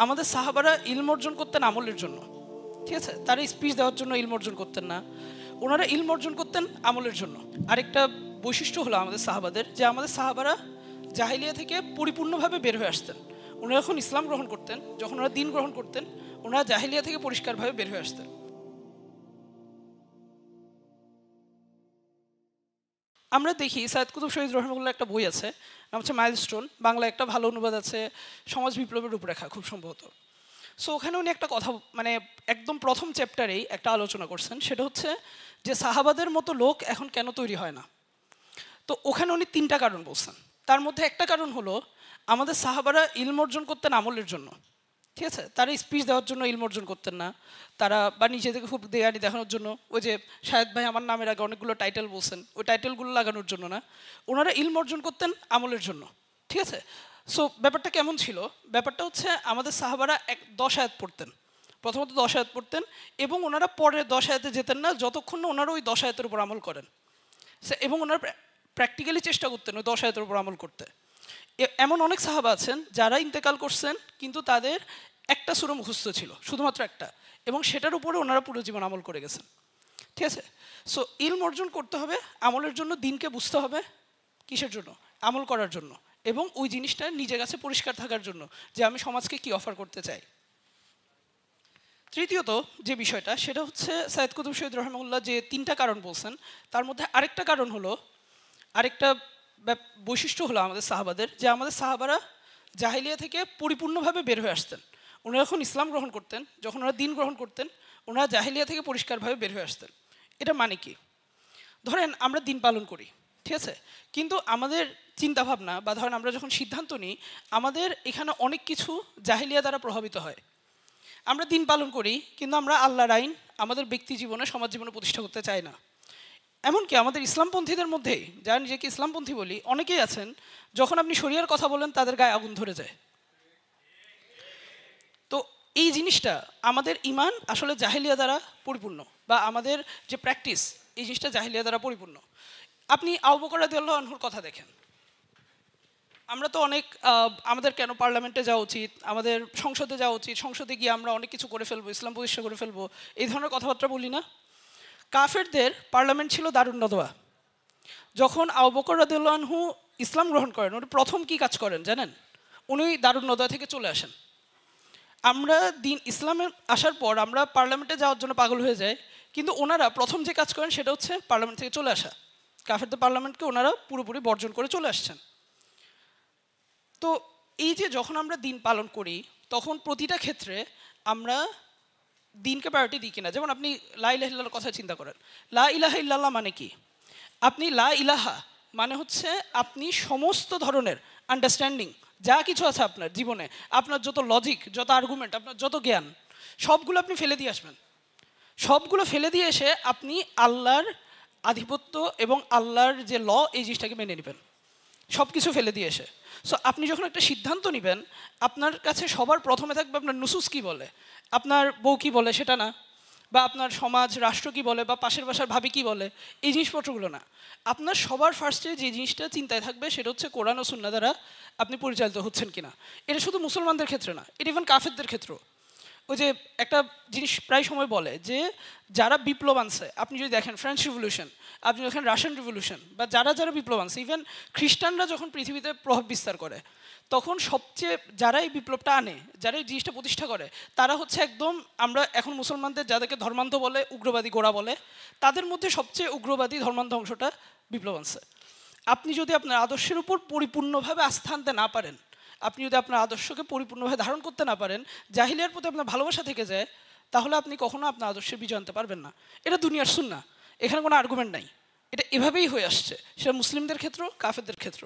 আমাদের সাহাবারা ইলম অর্জন করতেন আমলের জন্য, ঠিক আছে? তারা স্পিচ দেওয়ার জন্য ইলম অর্জন করতেন না, ওনারা ইলম অর্জন করতেন আমলের জন্য। আরেকটা বৈশিষ্ট্য হলো আমাদের সাহাবাদের, যে আমাদের সাহাবারা জাহিলিয়া থেকে পরিপূর্ণভাবে বের হয়ে আসতেন। ওনারা যখন ইসলাম গ্রহণ করতেন, যখন ওনারা দিন গ্রহণ করতেন, ওনারা জাহিলিয়া থেকে পরিষ্কারভাবে বের হয়ে আসতেন। আমরা দেখি সাইয়েদ কুতুব শহীদ রহমাহুল্লাহ একটা বই আছে, নাম হচ্ছে মাইলস্টোন, বাংলা একটা ভালো অনুবাদ আছে, সমাজ বিপ্লবের রূপরেখা খুব সম্ভবত। সো ওখানে উনি একটা কথা, মানে একদম প্রথম চ্যাপ্টারেই একটা আলোচনা করছেন, সেটা হচ্ছে যে সাহাবাদের মতো লোক এখন কেন তৈরি হয় না। তো ওখানে উনি তিনটা কারণ বলছেন। তার মধ্যে একটা কারণ হলো আমাদের সাহাবারা ইলম অর্জন করতেন আমলের জন্য, ঠিক আছে? তারা স্পিচ দেওয়ার জন্য ইলম অর্জন করতেন না, তারা বা নিজেদেরকে খুব দেয়ানি দেখানোর জন্য, ওই যে শাহেদ ভাই আমার নামের আগে অনেকগুলো টাইটেল বলছেন, ওই টাইটেলগুলো লাগানোর জন্য না, ওনারা ইলম অর্জন করতেন আমলের জন্য, ঠিক আছে? সো ব্যাপারটা কেমন ছিল? ব্যাপারটা হচ্ছে আমাদের সাহাবারা 10 আয়াত পড়তেন, প্রথমত 10 আয়াত পড়তেন, এবং ওনারা পরের 10 আয়াতে যেতেন না যতক্ষণ না ওনারা ওই 10 আয়াতের উপর আমল করেন। এবং ওনারা প্র্যাকটিক্যালি চেষ্টা করতেন ওই 10 আয়াতের উপর আমল করতে। এমন অনেক সাহাবা আছেন যারা ইন্তেকাল করছেন, কিন্তু তাদের একটা সূরা মুখস্থ ছিল, শুধুমাত্র একটা, এবং সেটার উপরে ওনারা পুরো জীবন আমল করে গেছেন, ঠিক আছে? সো ইলম অর্জন করতে হবে আমলের জন্য, দিনকে বুঝতে হবে কিসের জন্য? আমল করার জন্য, এবং ওই জিনিসটা নিজের কাছে পরিষ্কার থাকার জন্য যে আমি সমাজকে কি অফার করতে চাই। তৃতীয়ত যে বিষয়টা, সেটা হচ্ছে সাইয়েদ কুতুব শহীদ রহমাহুল্লাহ যে তিনটা কারণ বলছেন, তার মধ্যে আরেকটা কারণ হলো, আরেকটা বৈশিষ্ট্য হলো আমাদের সাহাবাদের, যে আমাদের সাহাবারা জাহিলিয়া থেকে পরিপূর্ণভাবে বের হয়ে আসতেন। ওনারা যখন ইসলাম গ্রহণ করতেন, যখন ওনারা দিন গ্রহণ করতেন, ওনারা জাহিলিয়া থেকে পরিষ্কারভাবে বের হয়ে আসতেন। এটা মানে কি? ধরেন আমরা দিন পালন করি, ঠিক আছে, কিন্তু আমাদের চিন্তাভাবনা বা ধরেন আমরা যখন সিদ্ধান্ত নিই, আমাদের এখানে অনেক কিছু জাহিলিয়া দ্বারা প্রভাবিত হয়। আমরা দিন পালন করি, কিন্তু আমরা আল্লাহর আইন আমাদের ব্যক্তি জীবনে, সমাজ জীবনে প্রতিষ্ঠা করতে চাই না। এমনকি আমাদের ইসলামপন্থীদের মধ্যেই, যারা নিজেকে ইসলামপন্থী বলি, অনেকেই আছেন যখন আপনি শরিয়ার কথা বলেন তাদের গায়ে আগুন ধরে যায়। তো এই জিনিসটা, আমাদের ইমান আসলে জাহিলিয়া দ্বারা পরিপূর্ণ, বা আমাদের যে প্র্যাকটিস, এই জিনিসটা জাহিলিয়া দ্বারা পরিপূর্ণ। আপনি আবু বকর রাদিয়াল্লাহু আনহুর কথা দেখেন। আমরা তো অনেক আমাদের কেন পার্লামেন্টে যাওয়া উচিত, আমাদের সংসদে যাওয়া উচিত, সংসদে গিয়ে আমরা অনেক কিছু করে ফেলবো, ইসলাম প্রতিষ্ঠা করে ফেলবো, এই ধরনের কথাবার্তা বলি না? কাফেরদের পার্লামেন্ট ছিল দারুন নদওয়া। যখন আবু বকর রাদিয়াল্লাহু আনহু ইসলাম গ্রহণ করেন, উনি প্রথম কি কাজ করেন জানেন? উনি দারুন নদওয়া থেকে চলে আসেন। আমরা দিন ইসলামে আসার পর আমরা পার্লামেন্টে যাওয়ার জন্য পাগল হয়ে যাই, কিন্তু ওনারা প্রথম যে কাজ করেন সেটা হচ্ছে পার্লামেন্ট থেকে চলে আসা। কাফেরদের পার্লামেন্টকে ওনারা পুরোপুরি বর্জন করে চলে আসছেন। তো এই যে যখন আমরা দিন পালন করি, তখন প্রতিটা ক্ষেত্রে আমরা দিনকে প্রায়োরিটি দিই কিনা। যেমন আপনি লা ইলাহা ইল্লাল্লাহর কথা চিন্তা করেন। লা ইলাহা ইল্লাল্লাহ মানে কি? আপনি লা ইলাহা মানে হচ্ছে আপনি সমস্ত ধরনের আন্ডারস্ট্যান্ডিং যা কিছু আছে আপনার জীবনে, আপনার যত লজিক, যত আর্গুমেন্ট, আপনার যত জ্ঞান, সবগুলো আপনি ফেলে দিয়ে আসবেন। সবগুলো ফেলে দিয়ে এসে আপনি আল্লাহর আধিপত্য এবং আল্লাহর যে ল, এই জিনিসটাকে মেনে নেবেন, সব কিছু ফেলে দিয়ে এসে। সো আপনি যখন একটা সিদ্ধান্ত নেবেন, আপনার কাছে সবার প্রথমে থাকবে আপনার নুসুস কী বলে, আপনার বউ কী বলে সেটা না, বা আপনার সমাজ রাষ্ট্র কী বলে, বা পাশের বাসার ভাবি কী বলে, এই জিনিসপত্রগুলো না। আপনার সবার ফার্স্টে যে জিনিসটা চিন্তায় থাকবে সেটা হচ্ছে কোরআন ও সুন্নাহ দ্বারা আপনি পরিচালিত হচ্ছেন কিনা। এটা শুধু মুসলমানদের ক্ষেত্রে না, এটা ইভেন কাফেরদের ক্ষেত্রেও। ওই যে একটা জিনিস প্রায় সময় বলে যে যারা বিপ্লব আনছে, আপনি যদি দেখেন ফ্রেঞ্চ রিভলিউশন, আপনি দেখেন রাশিয়ান রিভলিউশন, বা যারা যারা বিপ্লব আনছে, ইভেন খ্রিস্টানরা যখন পৃথিবীতে প্রভাব বিস্তার করে, তখন সবচেয়ে যারা এই বিপ্লবটা আনে, যারা এই জিনিসটা প্রতিষ্ঠা করে, তারা হচ্ছে একদম, আমরা এখন মুসলমানদের যাদেরকে ধর্মান্ধ বলে, উগ্রবাদী গোড়া বলে, তাদের মধ্যে সবচেয়ে উগ্রবাদী ধর্মান্ধ অংশটা বিপ্লব আনছে। আপনি যদি আপনার আদর্শের উপর পরিপূর্ণভাবে আস্থা আনতে না পারেন, আপনি যদি আপনার আদর্শকে পরিপূর্ণভাবে ধারণ করতে না পারেন, জাহিলিয়ার প্রতি আপনার ভালোবাসা থেকে যায়, তাহলে আপনি কখনো আপনার আদর্শের বিজয় আনতে পারবেন না। এটা দুনিয়ার সুন্নাহ, এখানে কোনো আর্গুমেন্ট নাই। এটা এভাবেই হয়ে আসছে, সেটা মুসলিমদের ক্ষেত্র, কাফেরদের ক্ষেত্র।